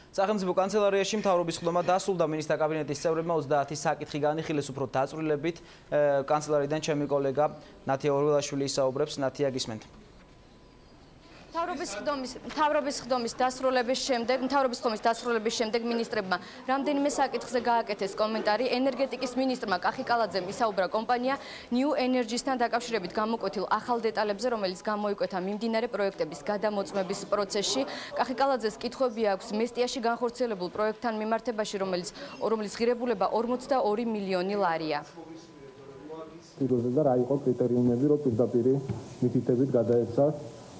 სახელმწიფო კანცელარიაში მთავრობის ხდომა დასრულდა მინისტრთა კაბინეტის წევრებმა 30 საკითხი განიხილეს უფრო დაწვრილებით. კანცელარიდან ჩემი კოლეგა ნათია ორველაშვილი ისაუბრებს. ნათია, გისმენთ. მთავრობის ხდომის დასრულების შემდეგ მინისტრებმა რამდენიმე საკითხზე გააკეთეს კომენტარი. ენერგეტიკის მინისტრმა კახიკალაძემ ისაუბრა კომპანია New Energy-სთან დაკავშირებით გამოკვეთილ ახალ დეტალებზე, რომელიც გამოიკვეთა მიმდინარე პროექტების გადამოწმების პროცესში. კახიკალაძეს კითხვები აქვს მესტიაში განხორციელებულ პროექტთან მიმართებაში, რომლის ღირებულება 42 მილიონი ლარია. პიროზე და რა იყო კრიტერიუმები, რომ პირდაპირ მითითებით გადაეცა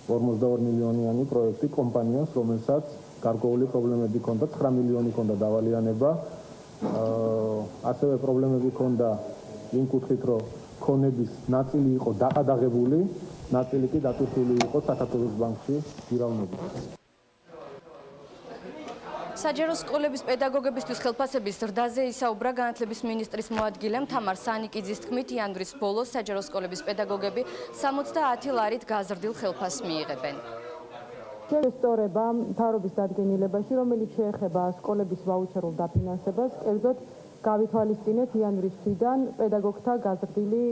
42 მილიონიანი პროექტი კომპანიას, რომელსაც გარკვეული პრობლემები ჰქონდა, 9 მილიონი ჰქონდა დავალიანება. ასევე პრობლემები ჰქონდა იმ კუთხით, რომ ქონების ნაწილი იყო დაყადაღებული, ნაწილი კი დატვირთული იყო საქართველოს ბანკში გირავნებით. საჯარო სკოლების პედაგოგებისთვის ხელფასების ზრდაზე ისაუბრა განათლების მინისტრის მოადგილემ თამარ სანიკიძის თქმით, იანვრის ბოლოს საჯარო სკოლების პედაგოგები 70 ლარით გაზრდილ ხელფასს მიიღებენ. შესწორება მთავრობის დადგენილებაში, რომელიც შეეხება სკოლების ვაუჩერულ დაფინანსებას, კერძოდ გავითვალისწინეთ იანვრის თვიდან პედაგოგთა გაზრდილი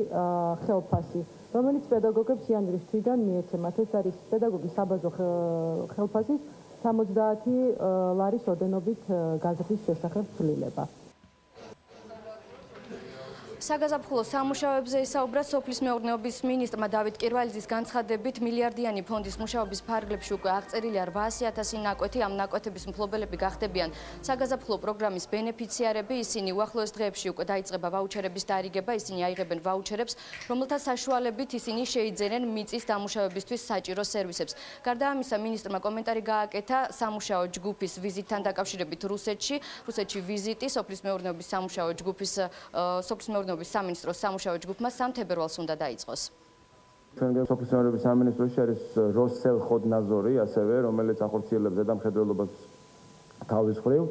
ხელფასი, რომელიც პედაგოგებს იანვრის თვიდან მიეცემათ. ეს არის პედაგოგის საბაზო ხელფასის 70 ლარის ოდენობით გაზრდის შესახებ ცვლილება. საგაზაფხულო სამუშაოებზე ისაუბრა სოფლის მეურნეობის მინისტრმა დავით კირვალიძის განცხადებით, მილიარდიანი ფონდის მუშაობის ფარგლებში უკვე აღწერილია 800,000 ნაკვეთი. ამ ნაკვეთების მფლობელები გახდებიან საგაზაფხულო პროგრამის ბენეფიციარები. ისინი უახლოეს დღეებში უკვე დაიწყება ვაუჩერების დარიგება. ისინი აიღებენ ვაუჩერებს, რომელთა საშუალებით ისინი შეიძენენ მიწის დამუშავებისთვის საჭირო სერვისებს. გარდა ამისა, მინისტრმა კომენტარი გააკეთა სამუშაო ჯგუფის ვიზიტთან დაკავშირებით რუსეთში. რუსეთში ვიზიტი სოფლის მეურნეობის სამუშაო ჯგუფის სამინისტროს სამუშაო ჯგუფმა 3 თებერვალს უნდა დაიწყოს. სოფლის მეურნეობის სამინისტროში არის როსელხოდნაზორი, ასევე რომელიც ახორციელებს ზედამხედველობას თავის მხრივ.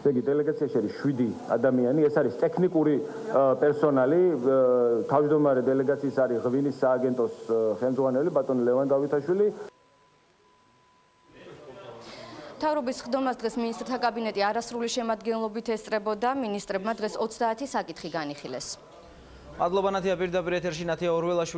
ესე იგი, დელეგაციაში არის 7 ადამიანი, ეს არის ტექნიკური პერსონალი, თავმჯდომარე დელეგაციის არის ღვინის სააგენტოს ხელმძღვანელი ბატონი ლევან დავითაშვილი. მთავრობის ხდომას დღეს მინისტრთა კაბინეტი არასრული შემადგენლობით ესწრებოდა. მინისტრებმა დღეს 30 საკითხი განიხილეს. მადლობა ნათია, პირდაპირ ეთერში ნათია ორველაშვილი.